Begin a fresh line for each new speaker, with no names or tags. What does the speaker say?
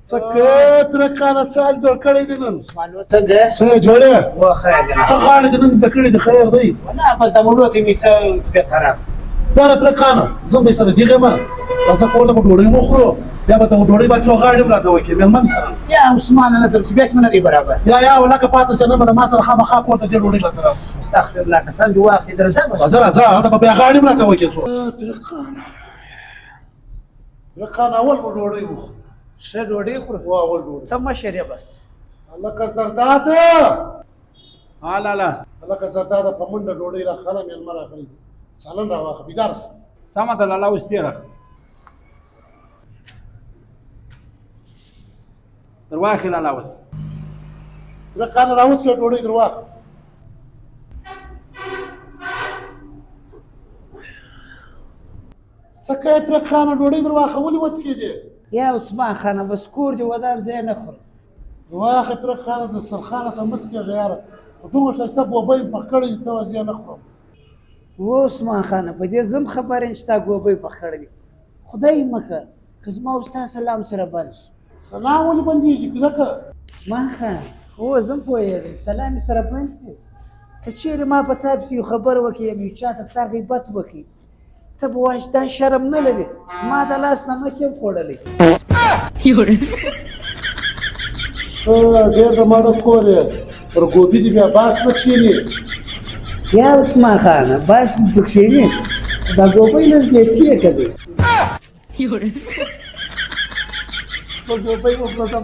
څه ترکانه څال جوړ کړی دی نن
څنګه
جوړې
وخیرګل
څه غاړې د نن زده کړې د خیر دی
ولا بس د مولوت می څه طبیعت خراب
باره ترکانه زه به سره دیغه ما راځه کوله به ډوډۍ وخورو بیا به د ډوډۍ با څو غاړې راته وکړي مېلمه مې سره
یا عثمان انا طبیعت من دی برابر
یا ولکه پاتې سه نه به ما سره خامخا کور ته ځې ډوډۍ به سره
استغفر الله قسم دی واخې درځه بس
راځه هلته به بیا غاړې راته وکړي څو ترکانه اول به ډوډۍ وخورو
ښه ډوډۍ خورو
اول ډوډۍ
ته مشر یې بس
هلکه زرداده
لالا
هلکه زرداده په منډه ډوډۍ راخله مېلمه راغلی سالن راواخه بیدار سه
سمه ده لالا اوس تېره در واخې لالا اوس
ترکانه راوڅ کړه ډوډۍ در واخه څه کوې ترکانه ډوډۍ در واخه ولې وڅکېدې
یا عثمان خانه بس کور دی ودان زه نه خورم
واخې ترکانه د سرخانه سره مه څکېږه یاره خو دومره ښایسته بوبۍ مې پخ کړی دي ته وه زه نه خورم
و عثمان خانه په دې زم خبر یم چې تا ګوبۍ پخ کړی دي خدای مکه که زما او ستا سلام سره بند شو
سلام ولې بندېږي پیرکه
عثمان خان هو زم پوهېږم سلام یې سره بند شي که چیرې ما په تا پسې یو خبر وکړي یو چا ته ستا غیبت وکړي ته به وایې دا شرم نه لرې زما د لاس نمک یې خوړلی
ښه ډېر د ماړه کور یې پر ګوبي دې بیا باس نه کښېني
یا عثمان خانه باس مې په کښېني دا ګوبۍ لږ دیسي یې که دی په ګوبۍ وخورځم